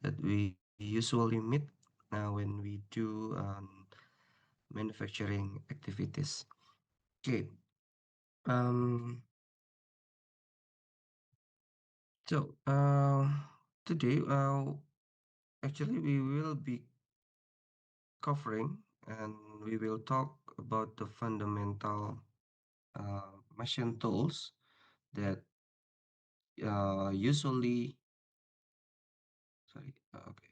that we usually meet when we do manufacturing activities. Okay. Um, so today, actually, we will be covering and we will talk about the fundamental machine tools that usually, sorry, okay.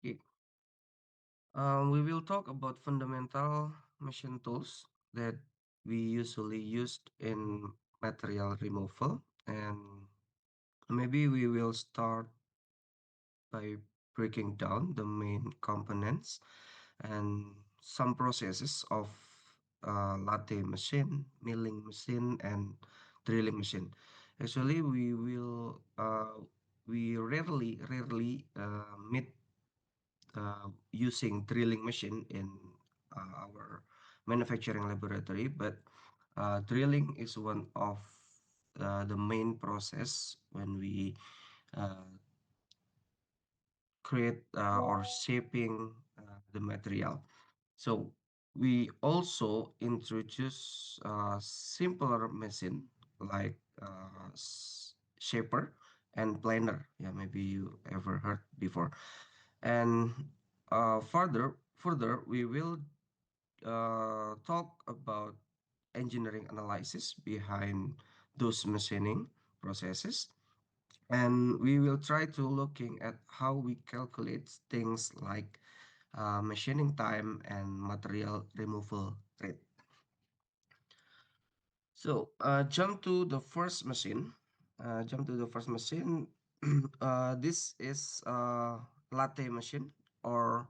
Okay. We will talk about fundamental machine tools that we usually used in material removal, and maybe we will start by breaking down the main components and some processes of lathe machine, milling machine, and drilling machine. Actually, we rarely meet using drilling machine in our manufacturing laboratory, but drilling is one of the main process when we uh, create or shaping the material. So we also introduce simpler machine like shaper and planer. Yeah, maybe you ever heard before. And further, we will talk about engineering analysis behind those machining processes, and we will try to looking at how we calculate things like machining time and material removal rate. So jump to the first machine. Jump to the first machine. This is a latte machine, or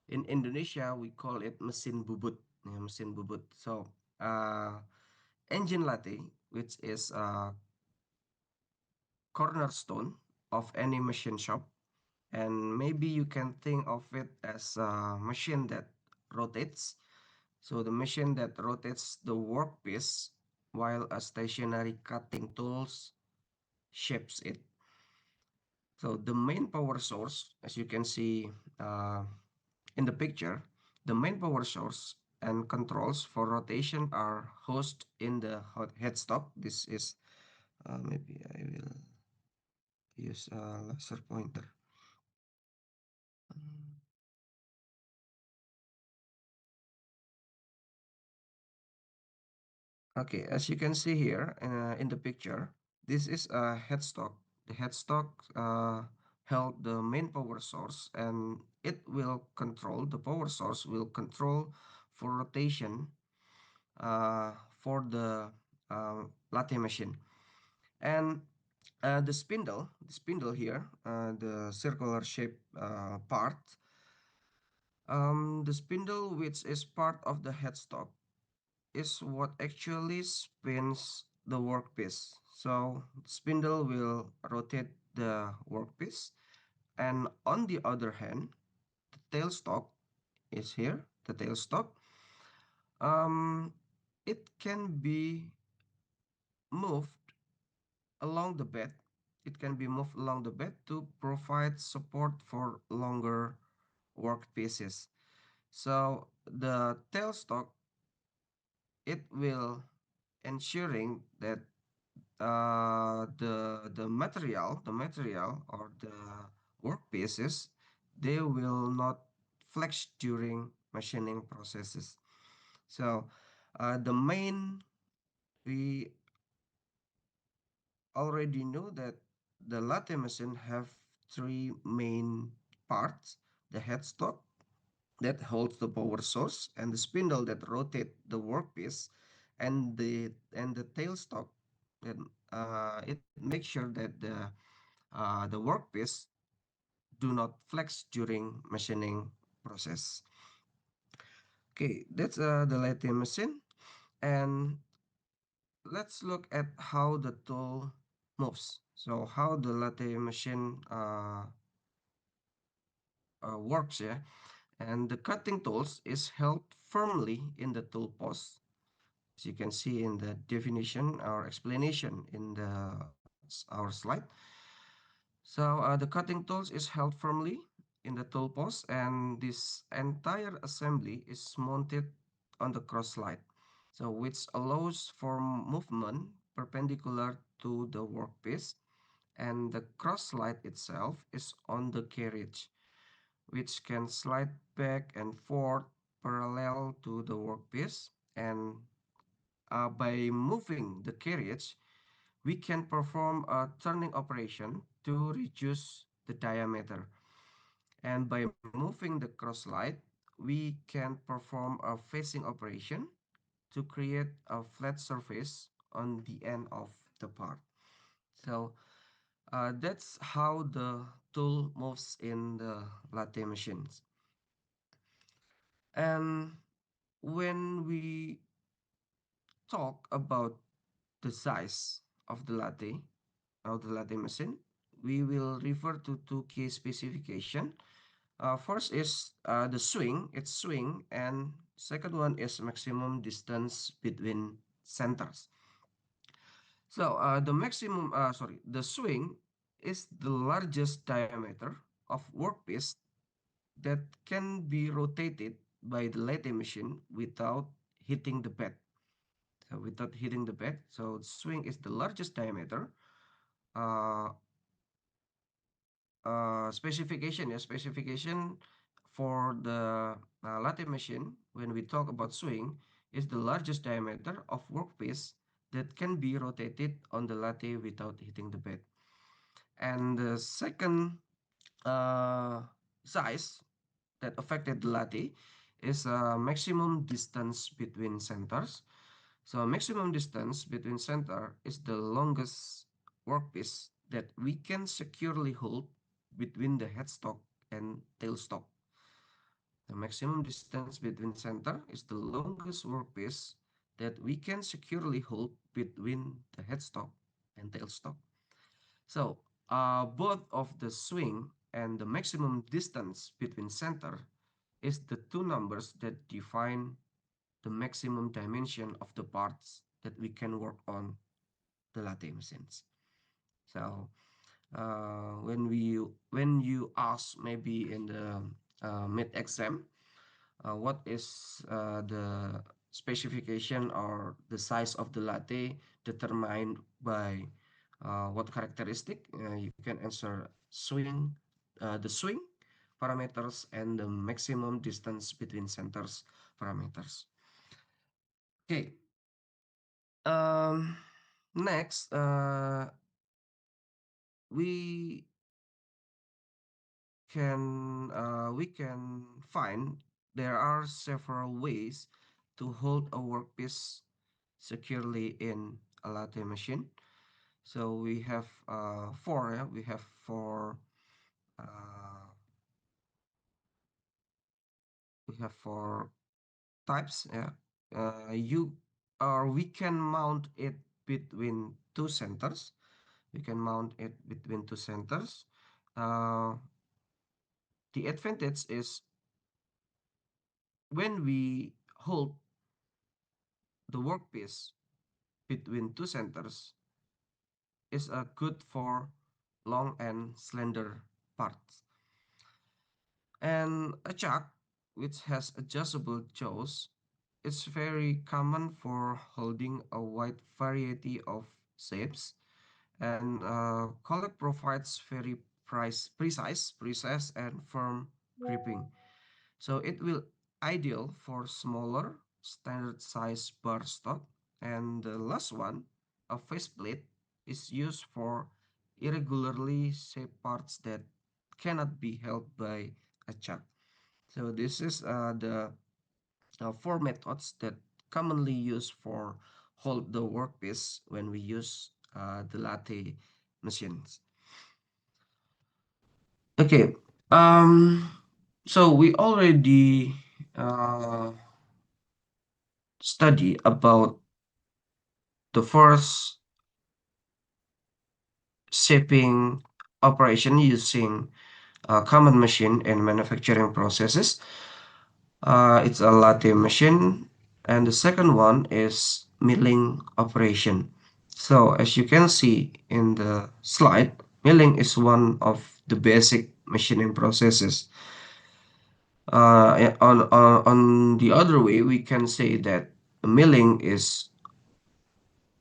in Indonesia we call it mesin bubut. Yeah, mesin bubut. So uh, engine latte, which is a cornerstone of any machine shop, and maybe you can think of it as a machine that rotates. So the machine that rotates the workpiece while a stationary cutting tools shapes it. So the main power source, as you can see uh, in the picture, the main power source and controls for rotation are housed in the headstock. This is maybe I will use a laser pointer. Mm, Okay, as you can see here in the picture, this is a headstock. The headstock held the main power source, and the power source will control for rotation uh, for the lathe machine. And the spindle here, the circular shape part, the spindle which is part of the headstock is what actually spins the workpiece. So spindle will rotate the workpiece, and on the other hand, the tailstock is here. The tailstock, um, it can be moved along the bed. It can be moved along the bed to provide support for longer workpieces. So the tailstock, it will ensuring that the material or the workpieces, they will not flex during machining processes. So the main we already know that the latte machine have three main parts: the headstock that holds the power source, and the spindle that rotate the workpiece, and the tailstock that it makes sure that the workpiece do not flex during machining process. Okay, that's the lathe machine, and let's look at how the tool moves. So how the lathe machine works, yeah. And the cutting tools is held firmly in the tool post, as you can see in the definition or explanation in our slide. So the cutting tools is held firmly in the tool post, and this entire assembly is mounted on the cross slide, so which allows for movement perpendicular to the workpiece, and the cross slide itself is on the carriage, which can slide back and forth parallel to the workpiece. And by moving the carriage, we can perform a turning operation to reduce the diameter. And by moving the cross slide, we can perform a facing operation to create a flat surface on the end of the part. So that's how the tool moves in the lathe machines. And when we talk about the size of the lathe machine, we will refer to two key specification. First is the swing, its swing, and second one is maximum distance between centers. So the swing is the largest diameter of workpiece that can be rotated by the lathe machine without hitting the bed. So without hitting the bed, so swing is the largest diameter. Uh, specification for the lathe machine, when we talk about swing, is the largest diameter of workpiece that can be rotated on the lathe without hitting the bed. And the second uh, size that affected the lathe is maximum distance between centers. So maximum distance between center is the longest workpiece that we can securely hold between the headstock and tailstock. The maximum distance between center is the longest workpiece that we can securely hold between the headstock and tailstock. So both of the swing and the maximum distance between center is the two numbers that define the maximum dimension of the parts that we can work on the lathe machines. So when you ask maybe in the mid exam, what is the specification or the size of the lathe determined by what characteristic? You can answer the swing parameters and the maximum distance between centers parameters. Okay. Um, Next, we we can find there are several ways to hold a workpiece securely in a lathe machine. So we have four. Yeah? We have four. Uh, we have four types. Yeah. You or we can mount it between two centers. We can mount it between two centers. Uh, the advantage is when we hold the workpiece between two centers is good for long and slender parts. And a chuck, which has adjustable jaws, is very common for holding a wide variety of shapes. And Collect provides very precise, and firm gripping. So it will ideal for smaller standard size bar stock. And the last one, a faceplate, is used for irregularly shaped parts that cannot be held by a chuck. So this is the four methods that commonly used for hold the workpiece when we use the lathe machines. Okay. Um, so we already uh, study about the first shaping operation using a common machine in manufacturing processes. It's a lathe machine, and the second one is milling operation. So as you can see in the slide, milling is one of the basic machining processes. On the other way, we can say that milling is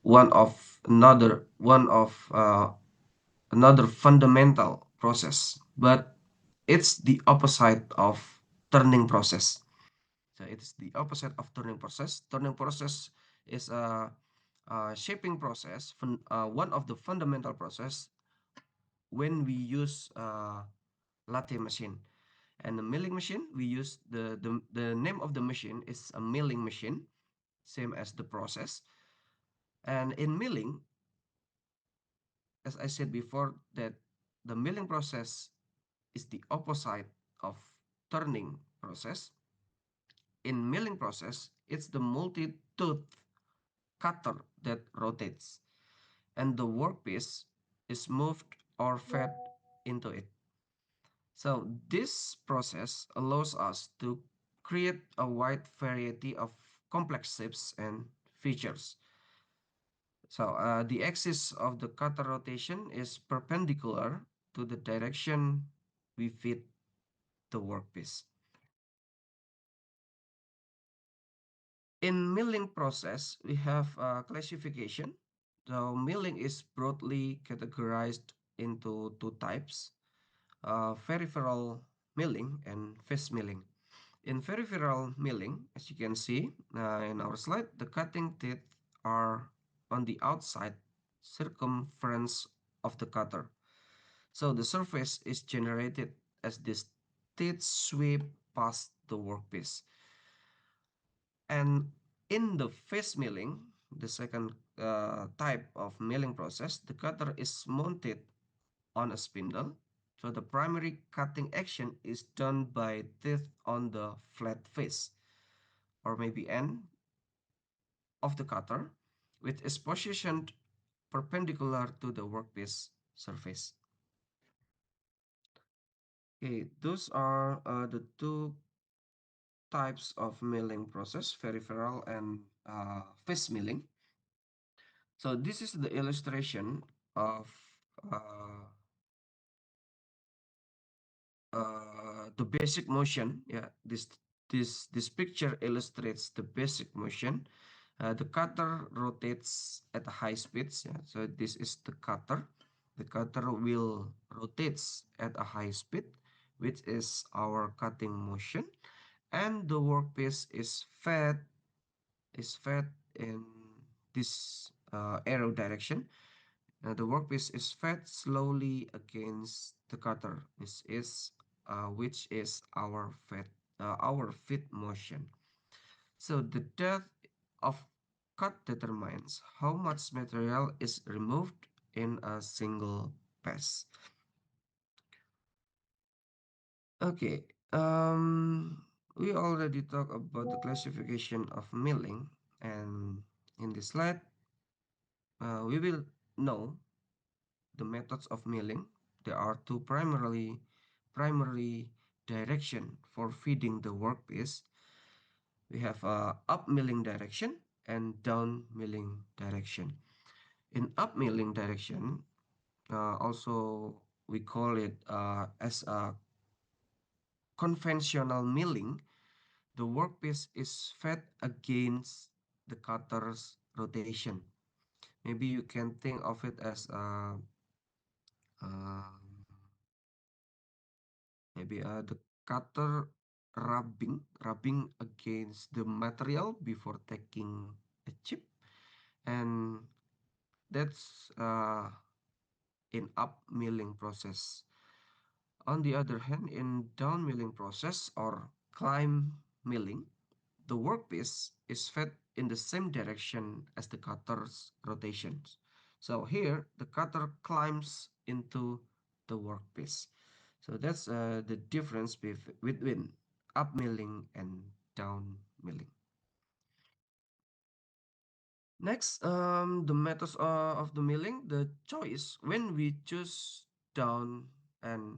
one of another fundamental process, but it's the opposite of turning process. So it is the opposite of turning process. Turning process is a shaping process, one of the fundamental process when we use lathe machine. And the milling machine, we use the name of the machine is a milling machine, same as the process. And in milling, as I said before, that the milling process is the opposite of turning process. In milling process, it's the multi-tooth cutter that rotates, and the workpiece is moved or fed into it. So this process allows us to create a wide variety of complex shapes and features. So the axis of the cutter rotation is perpendicular to the direction we feed the workpiece. In milling process, we have classification. So milling is broadly categorized into two types, peripheral milling and face milling. In peripheral milling, as you can see in our slide, the cutting teeth are on the outside circumference of the cutter. So the surface is generated as this teeth sweep past the workpiece. And in the face milling, the second type of milling process, the cutter is mounted on a spindle. So the primary cutting action is done by teeth on the flat face or maybe end of the cutter, which is positioned perpendicular to the workpiece surface. Okay, those are the two types of milling process, peripheral and face milling. So this is the illustration of uh, the basic motion. Yeah, this picture illustrates the basic motion. The cutter rotates at high speeds. Yeah, so this is the cutter. The cutter wheel rotates at a high speed, which is our cutting motion, and the workpiece is fed in this arrow direction. The workpiece is fed slowly against the cutter. Which is our feet motion. So the depth of cut determines how much material is removed in a single pass. Okay, we already talked about the classification of milling, and in this slide, we will know the methods of milling. There are two primary direction for feeding the workpiece. We have up milling direction and down milling direction. In up milling direction, also we call it as a conventional milling, the workpiece is fed against the cutter's rotation. Maybe you can think of it as um, maybe the cutter rubbing against the material before taking a chip, and that's in up milling process. On the other hand, in down milling process or climb milling, the workpiece is fed in the same direction as the cutter's rotations. So here, the cutter climbs into the workpiece. So that's the difference between up milling and down milling. Next, the methods of the milling, the choice when we choose down and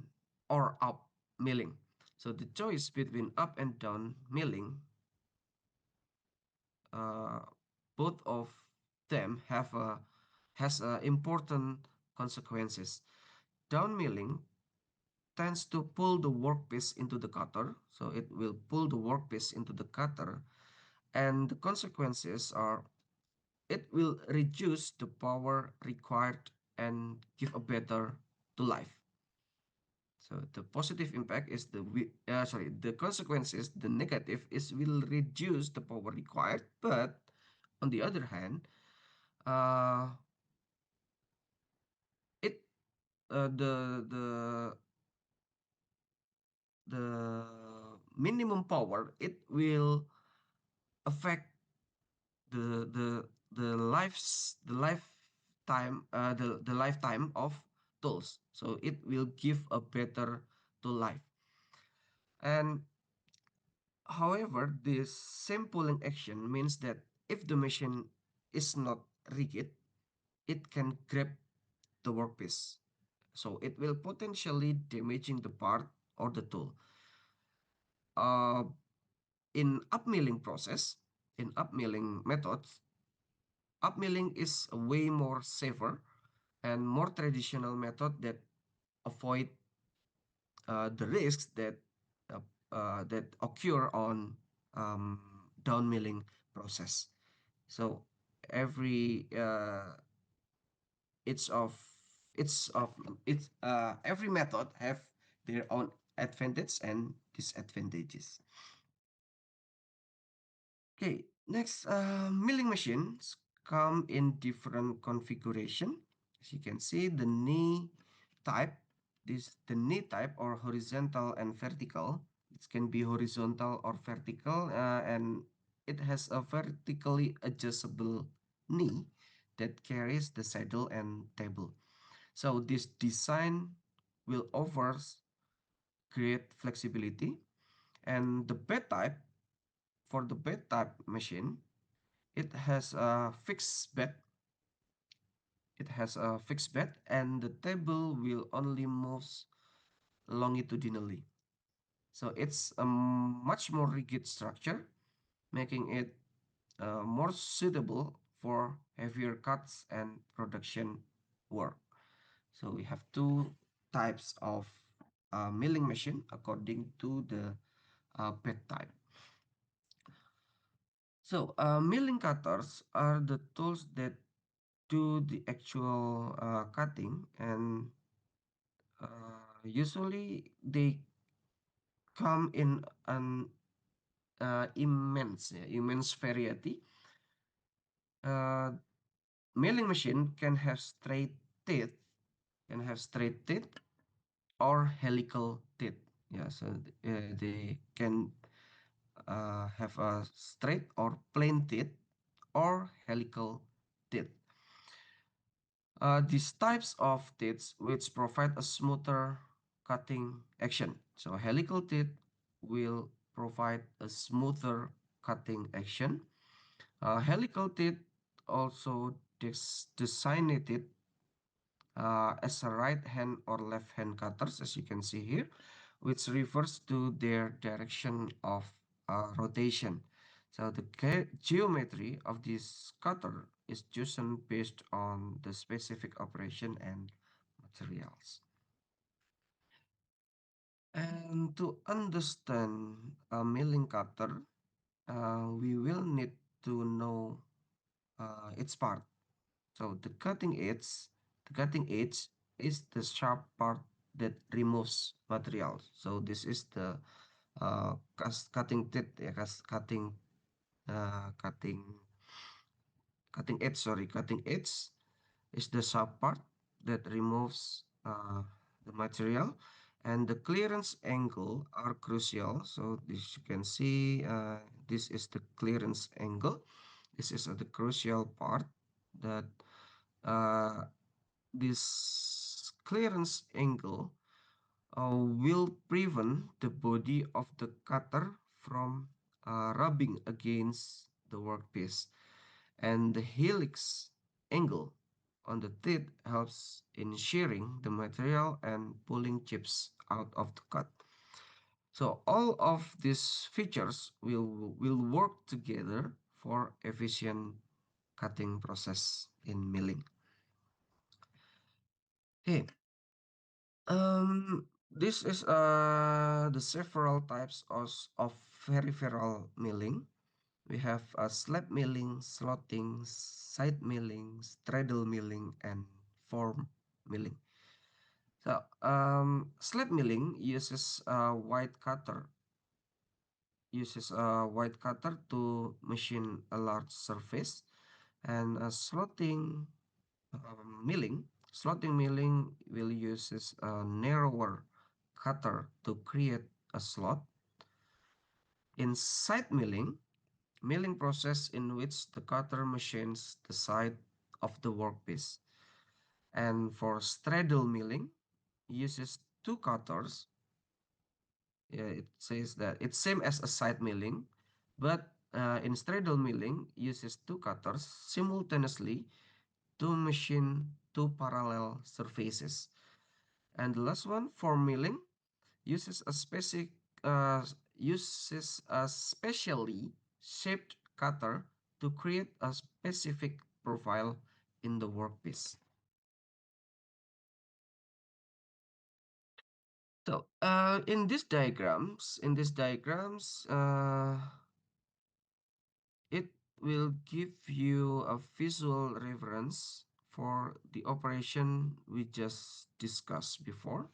or up milling. So the choice between up and down milling, uh, both of them has important consequences. Down milling tends to pull the workpiece into the cutter, so it will pull the workpiece into the cutter, and the consequences are it will reduce the power required and give a better to life. So the positive impact is the consequences, the negative is will reduce the power required, but on the other hand, uh, it the minimum power it will affect the lifetime the lifetime of tools, so it will give a better to life. And however, this same pulling action means that if the machine is not rigid, it can grab the workpiece, so it will potentially damaging the part or the tool. uh, in upmilling process, in upmilling methods, upmilling is a way more safer and more traditional method that avoid the risks uh, that occur on um, downmilling process. So every it's of it's of it's every method have their own advantage and disadvantages. Okay, next, milling machines come in different configuration. As you can see, type, the knee type or horizontal and vertical. It can be horizontal or vertical, and it has a vertically adjustable knee that carries the saddle and table. So this design will offer great flexibility. And the bed type, for the bed type machine, it has a fixed bed. It has a fixed bed, and the table will only move longitudinally. So it's a much more rigid structure, making it more suitable for heavier cuts and production work. So we have two types of milling machine according to the bed type. So milling cutters are the tools that do the actual cutting, and usually they come in an immense variety. uh, Milling machine can have straight teeth or helical teeth. Yeah, so they can have a straight or plain teeth or helical teeth. These types of teeth which provide a smoother cutting action. So helical teeth will provide a smoother cutting action. Helical teeth also designated as a right hand or left hand cutters, as you can see here, which refers to their direction of rotation. So the geometry of this cutter is chosen based on the specific operation and materials. And to understand a milling cutter, we will need to know its part. So the cutting edge is the sharp part that removes materials. So this is the cutting teeth, yeah, uh, cutting cutting edge. Sorry, cutting edge is the sharp part that removes the material, and the clearance angle are crucial. So this you can see, this is the clearance angle. This is the crucial part that uh, this clearance angle will prevent the body of the cutter from rubbing against the workpiece. And the helix angle on the teeth helps in shearing the material and pulling chips out of the cut. So all of these features will work together for efficient cutting process in milling. Okay, this is the several types of peripheral milling. We have slab milling, slotting, side milling, straddle milling, and form milling. So slab milling uses a wide cutter to machine a large surface, and a slotting milling will uses a narrower cutter to create a slot. In side milling process in which the cutter machines the side of the workpiece. And for straddle milling, uses two cutters. Yeah, it says that it's same as a side milling, but in straddle milling uses two cutters simultaneously to machine two parallel surfaces. And the last one, for milling, uses a specific uh, uses a specially shaped cutter to create a specific profile in the workpiece. So in these diagrams, it will give you a visual reference for the operation we just discussed before.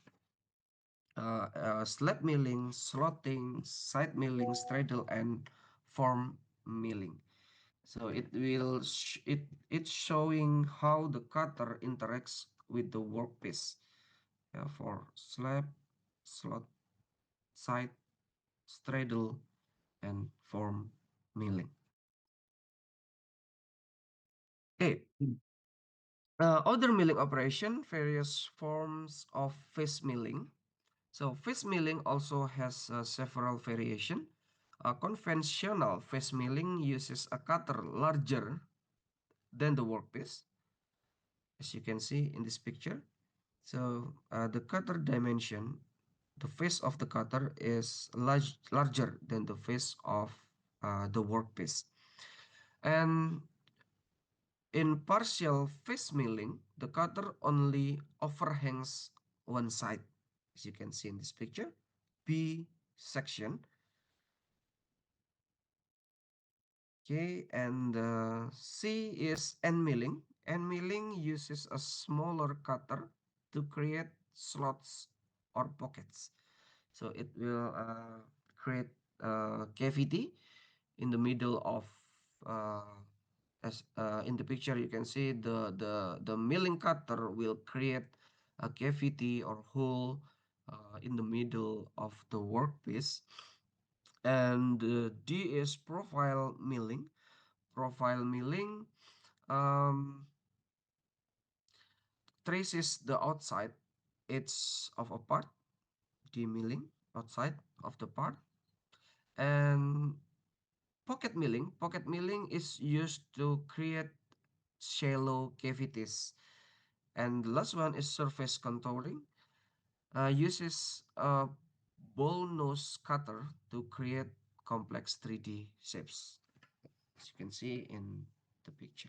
Slab milling, slotting, side milling, straddle, and form milling. So it's showing how the cutter interacts with the workpiece. For slab, slot, side, straddle, and form milling. Okay. Other milling operation, various forms of face milling. So face milling also has several variation. Conventional face milling uses a cutter larger than the workpiece, as you can see in this picture. So the cutter dimension, the face of the cutter is larger than the face of the workpiece. And in partial face milling, the cutter only overhangs one side, as you can see in this picture, B section. Okay, and C is end milling. End milling uses a smaller cutter to create slots or pockets. So it will create a cavity in the middle of uh, as in the picture you can see the milling cutter will create a cavity or hole in the middle of the workpiece. And D is profile milling. Profile milling um, traces the outside edge of a part, demilling outside of the part. And pocket milling is used to create shallow cavities. And the last one is surface contouring. Uses a ball nose cutter to create complex 3D shapes, as you can see in the picture.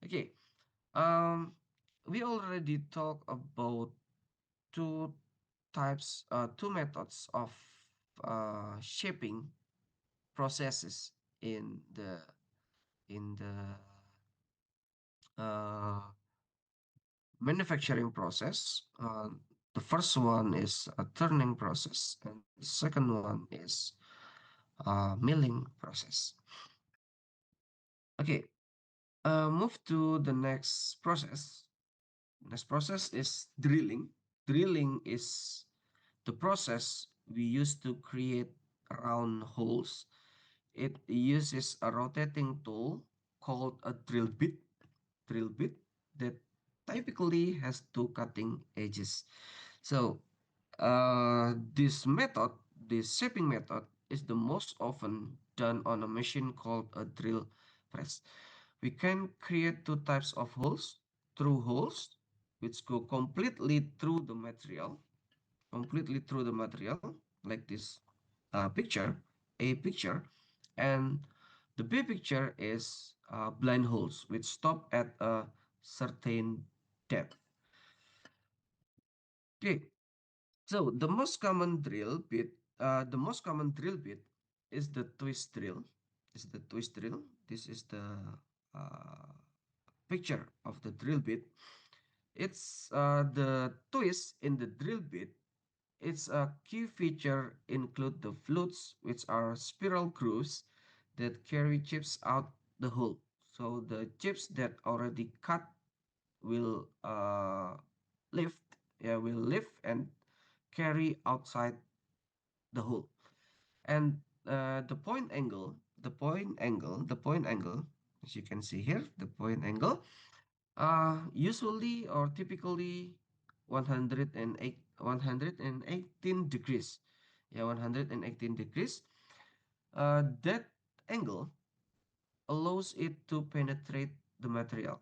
Okay, um, we already talked about two two methods of shaping processes in the uh, manufacturing process. The first one is a turning process, and the second one is a milling process. Okay, move to the next process. Next process is drilling. Drilling is the process we use to create round holes. It uses a rotating tool called a drill bit that typically has two cutting edges. So this method, this shaping method, is the most often done on a machine called a drill press. We can create two types of holes: through holes, which go completely through the material, completely through the material, like this picture, A picture, and the B picture is blind holes which stop at a certain depth. Okay, so the most common drill bit is the twist drill. Is the twist drill. This is the uh, picture of the drill bit. It's the twist in the drill bit. Its a key feature include the flutes, which are spiral grooves that carry chips out the hole. So the chips that already cut will lift, yeah, will lift and carry outside the hole. And the point angle, as you can see here, the point angle, usually or typically 118 degrees. Yeah, 118 degrees. That angle allows it to penetrate the material,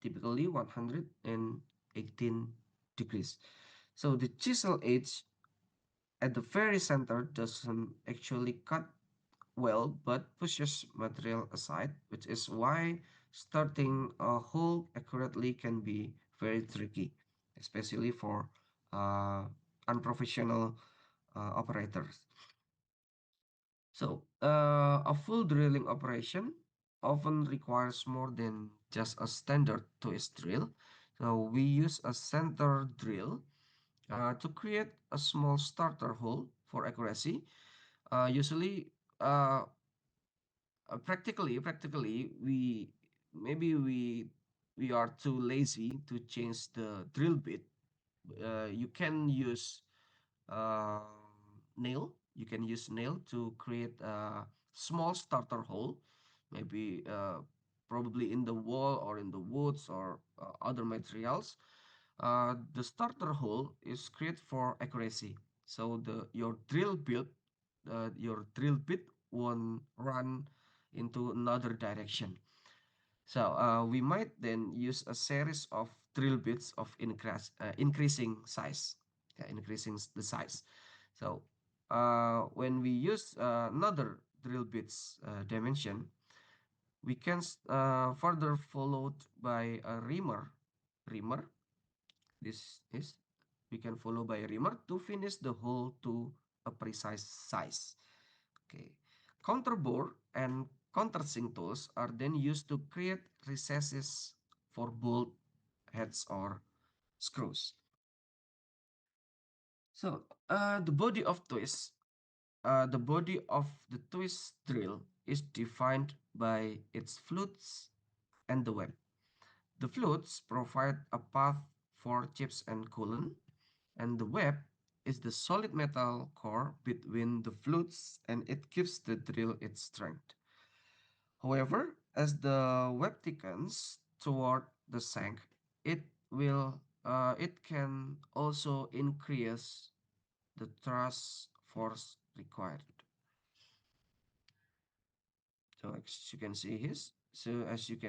typically 118 degrees. So the chisel edge at the very center doesn't actually cut well but pushes material aside, which is why starting a hole accurately can be very tricky, especially for uh, unprofessional operators. So, a full drilling operation often requires more than just a standard twist drill. So, we use a center drill to create a small starter hole for accuracy. Usually, uh, practically, we are too lazy to change the drill bit. You can use uh, nail. You can use nail to create a small starter hole, maybe probably in the wall or in the woods or other materials. The starter hole is created for accuracy. So your drill bit won't run into another direction. So we might then use a series of drill bits of increasing size, yeah, increasing the size. So when we use another drill bits dimension, we can further followed by a reamer. Reamer, this is we can follow by a reamer to finish the hole to a precise size. Okay. Counterbore and countersink tools are then used to create recesses for bolt heads or screws. So the body of the twist drill is defined by its flutes and the web. The flutes provide a path for chips and coolant, and the web is the solid metal core between the flutes and it gives the drill its strength. However, as the web thickens toward the shank, it can also increase the thrust force required. So as you can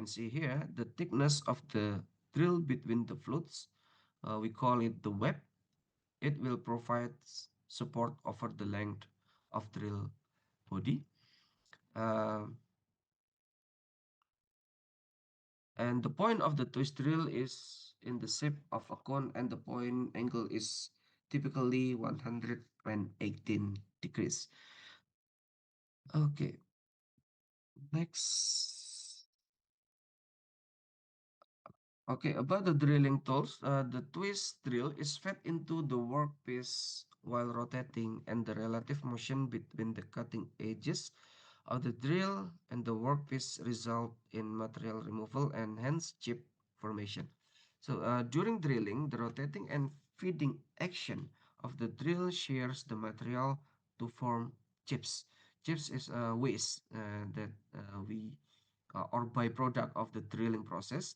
see here, the thickness of the drill between the flutes, we call it the web. It will provide support over the length of drill body. Uh, And the point of the twist drill is in the shape of a cone and the point angle is typically 118 degrees. Okay, next. Okay, about the drilling tools, the twist drill is fed into the workpiece while rotating, and the relative motion between the cutting edges of the drill and the workpiece result in material removal and hence chip formation. So during drilling, the rotating and feeding action of the drill shears the material to form chips. Chips is a waste that we or byproduct of the drilling process.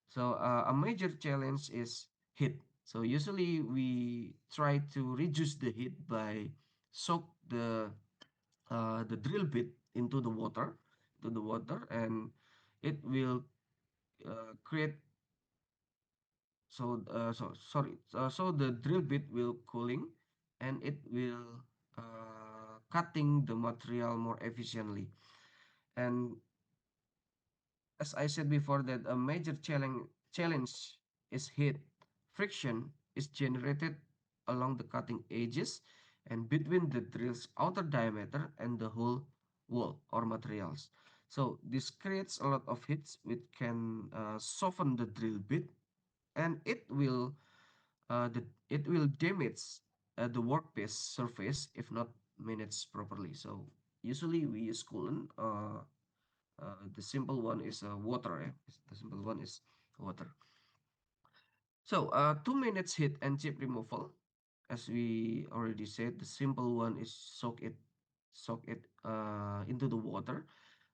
So a major challenge is heat. So usually we try to reduce the heat by soak the drill bit into the water, and it will create So the drill bit will cooling, and it will cutting the material more efficiently. And as I said before, that a major challenge is heat. Friction is generated along the cutting edges and between the drill's outer diameter and the whole wall or materials. So this creates a lot of heat which can soften the drill bit, and it will damage the workpiece surface if not managed properly. So usually we use coolant. The simple one is water. The simple one is water. So 2 minutes heat and chip removal. As we already said, the simple one is soak it into the water,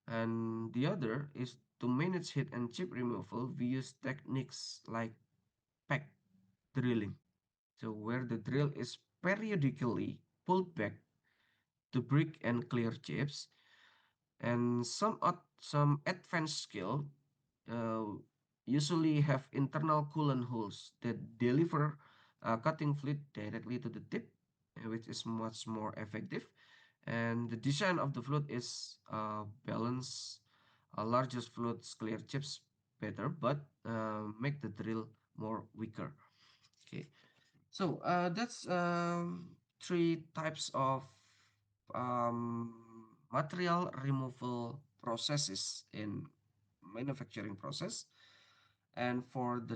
and the other is 2 minutes heat and chip removal. We use techniques like pack drilling. So where the drill is periodically pulled back to break and clear chips, and some advanced skill uh, usually have internal coolant holes that deliver cutting fluid directly to the tip, which is much more effective. And the design of the fluid is balance largest fluids clear chips better, but make the drill more weaker. Okay. So that's three types of um, material removal processes in manufacturing process. And for the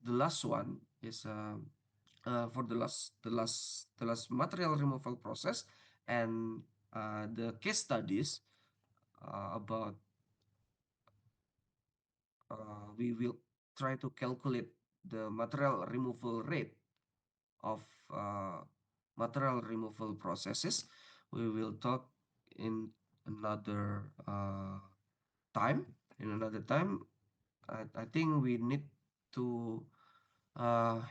last one is for the last material removal process, and the case studies about we will try to calculate the material removal rate of uh, material removal processes. We will talk in another time. In another time, I think we need to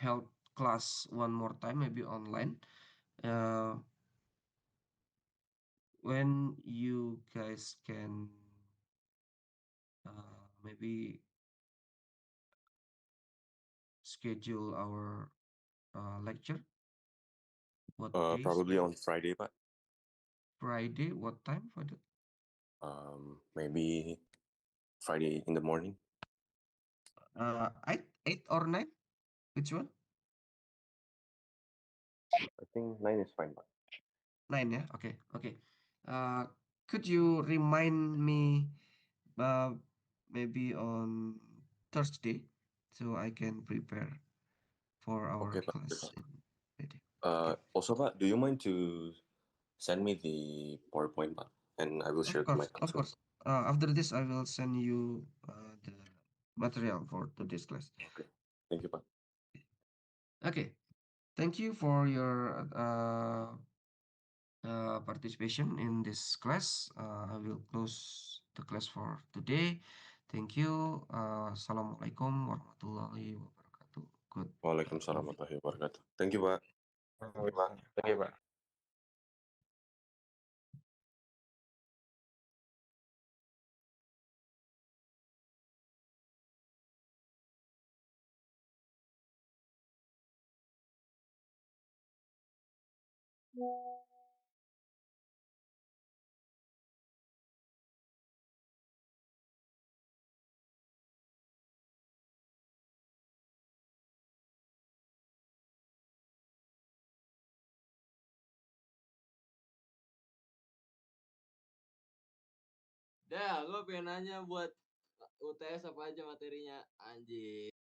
help class one more time, maybe online. Uh, when you guys can maybe schedule our lecture. What days? Probably on Friday, but Friday. What time for that? maybe Friday in the morning. Eight or nine? Which one? I think 9 is fine, but Nine, yeah. Okay, okay. Uh, could you remind me, uh, maybe on Thursday, so I can prepare for our okay, but class in Friday. Okay. also, but do you mind to send me the PowerPoint, but and I will share Of to my course, of classroom. course. After this, I will send you the material for today's class. Okay, thank you, but Okay. Thank you for your participation in this class. I will close the class for today. Thank you. Assalamualaikum warahmatullahi wabarakatuh. Good Waalaikumsalam evening. warahmatullahi wabarakatuh. Thank you, Pak. Oke, Pak. Oke, Pak. Dah, gue pengen nanya buat UTS apa aja materinya, anjir.